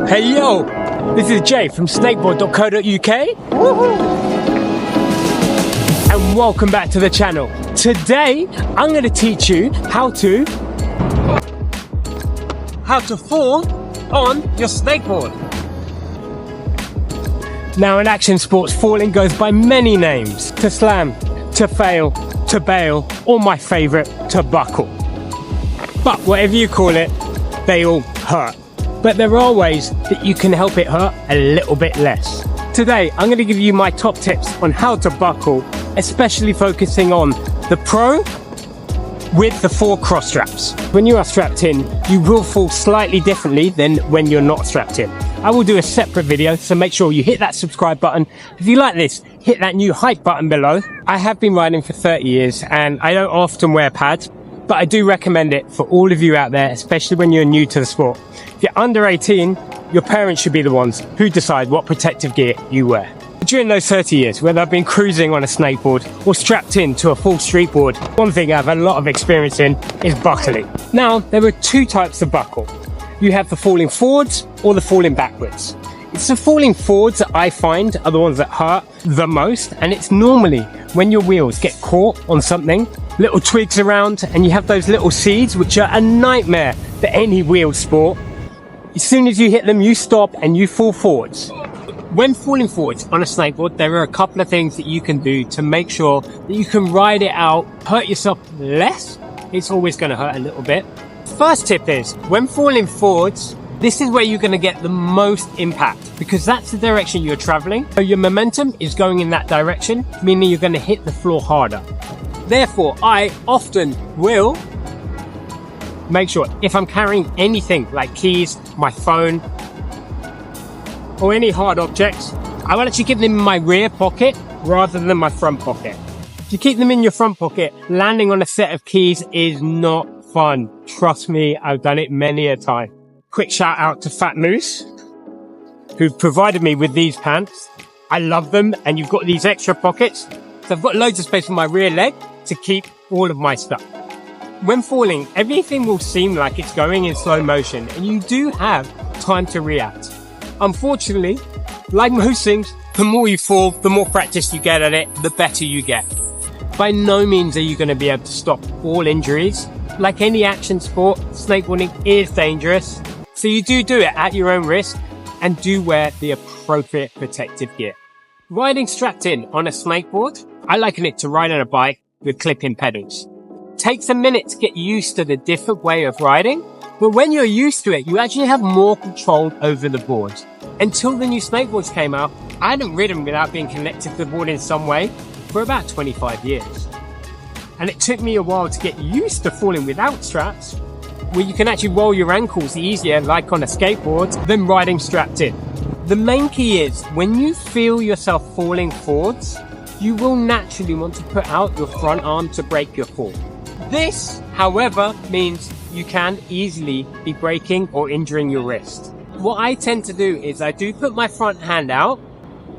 Hey yo, this is Jay from Snakeboard.co.uk and welcome back to the channel. Today I'm going to teach you how to fall on your snakeboard. Now in action sports, falling goes by many names: to slam, to fail, to bail, or my favourite, to buckle. But whatever you call it, they all hurt. But there are ways that you can help it hurt a little bit less. Today, I'm going to give you my top tips on how to buckle, especially focusing on the pro with the 4 cross straps. When you are strapped in, you will fall slightly differently than when you're not strapped in. I will do a separate video, so make sure you hit that subscribe button. If you like this, hit that new hype button below. I have been riding for 30 years and I don't often wear pads, but I do recommend it for all of you out there, especially when you're new to the sport. If you're under 18, your parents should be the ones who decide what protective gear you wear. During those 30 years, whether I've been cruising on a snakeboard or strapped in to a full street board, one thing I've had a lot of experience in is buckling. Now, there are 2 types of buckle. You have the falling forwards or the falling backwards. It's the falling forwards that I find are the ones that hurt the most, and it's normally when your wheels get caught on something, little twigs around, and you have those little seeds, which are a nightmare for any wheel sport. As soon as you hit them, you stop and you fall forwards. When falling forwards on a snakeboard, there are a couple of things that you can do to make sure that you can ride it out, hurt yourself less. It's always going to hurt a little bit. First tip is, when falling forwards, this is where you're going to get the most impact, because that's the direction you're traveling. So your momentum is going in that direction, meaning you're going to hit the floor harder. Therefore, I often will make sure, if I'm carrying anything like keys, my phone, or any hard objects, I will actually keep them in my rear pocket rather than my front pocket. If you keep them in your front pocket, landing on a set of keys is not fun. Trust me, I've done it many a time. Quick shout out to Fat Moose, who've provided me with these pants. I love them, and you've got these extra pockets. So I've got loads of space on my rear leg to keep all of my stuff. When falling, everything will seem like it's going in slow motion, and you do have time to react. Unfortunately, like most things, the more you fall, the more practice you get at it, the better you get. By no means are you going to be able to stop all injuries. Like any action sport, snakeboarding is dangerous. So you do it at your own risk, and do wear the appropriate protective gear. Riding strapped in on a snakeboard, I liken it to riding a bike with clip-in pedals. Takes a minute to get used to the different way of riding, but when you're used to it, you actually have more control over the board. Until the new snakeboards came out, I hadn't ridden without being connected to the board in some way for about 25 years. And it took me a while to get used to falling without straps, where you can actually roll your ankles easier, like on a skateboard, than riding strapped in. The main key is, when you feel yourself falling forwards, you will naturally want to put out your front arm to break your fall. This, however, means you can easily be breaking or injuring your wrist. What I tend to do is I do put my front hand out,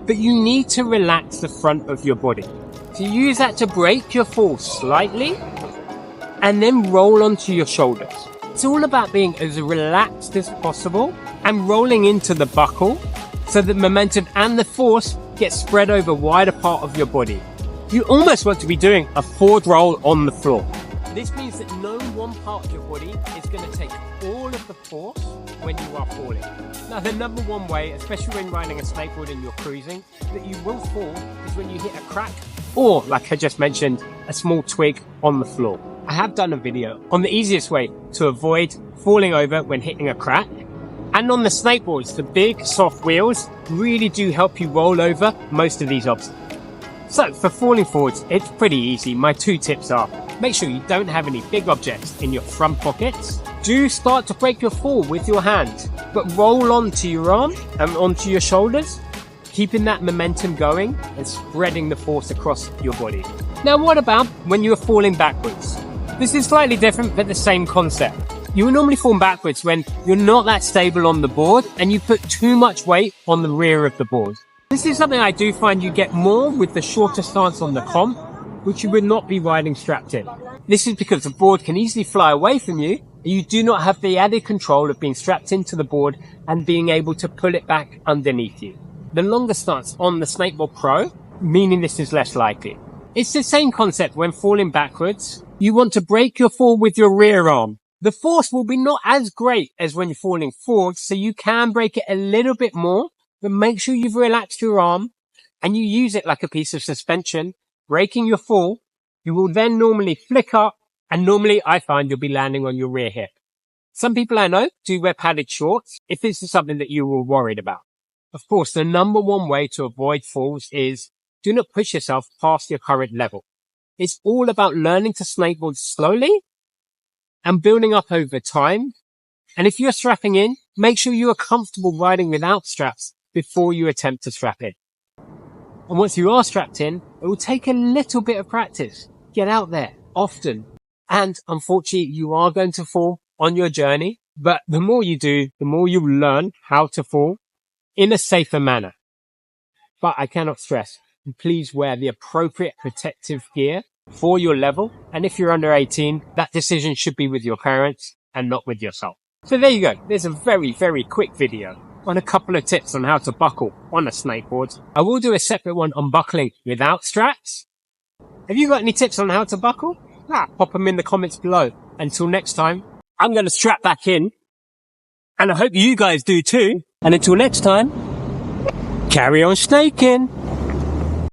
but you need to relax the front of your body. So use that to break your fall slightly, and then roll onto your shoulders. It's all about being as relaxed as possible and rolling into the buckle so that momentum and the force get spread over a wider part of your body. You almost want to be doing a forward roll on the floor. This means that no one part of your body is going to take all of the force when you are falling. Now, the number one way, especially when riding a snakeboard and you're cruising, that you will fall is when you hit a crack or, like I just mentioned, a small twig on the floor. I have done a video on the easiest way to avoid falling over when hitting a crack. And on the snakeboards, the big soft wheels really do help you roll over most of these obstacles. So for falling forwards, it's pretty easy. My 2 tips are: make sure you don't have any big objects in your front pockets. Do start to break your fall with your hand, but roll onto your arm and onto your shoulders, keeping that momentum going and spreading the force across your body. Now, what about when you're falling backwards? This is slightly different, but the same concept. You will normally fall backwards when you're not that stable on the board and you put too much weight on the rear of the board. This is something I do find you get more with the shorter stance on the comp, which you would not be riding strapped in. This is because the board can easily fly away from you You do not have the added control of being strapped into the board and being able to pull it back underneath you. The longer stance on the Snakeboard Pro, meaning this is less likely. It's the same concept when falling backwards. You want to break your fall with your rear arm. The force will be not as great as when you're falling forward, so you can break it a little bit more, but make sure you've relaxed your arm and you use it like a piece of suspension, breaking your fall. You will then normally flick up, and normally I find you'll be landing on your rear hip. Some people I know do wear padded shorts if this is something that you were worried about. Of course, the number one way to avoid falls is do not push yourself past your current level. It's all about learning to snakeboard slowly and building up over time. And if you're strapping in, make sure you are comfortable riding without straps before you attempt to strap in. And once you are strapped in, it will take a little bit of practice. Get out there often. And unfortunately, you are going to fall on your journey. But the more you do, the more you learn how to fall in a safer manner. But I cannot stress, please wear the appropriate protective gear for your level. And if you're under 18, that decision should be with your parents and not with yourself. So there you go. There's a very, very quick video on a couple of tips on how to buckle on a snakeboard. I will do a separate one on buckling without straps. Have you got any tips on how to buckle? Pop them in the comments below. Until next time, I'm going to strap back in. And I hope you guys do too. And until next time, carry on snaking.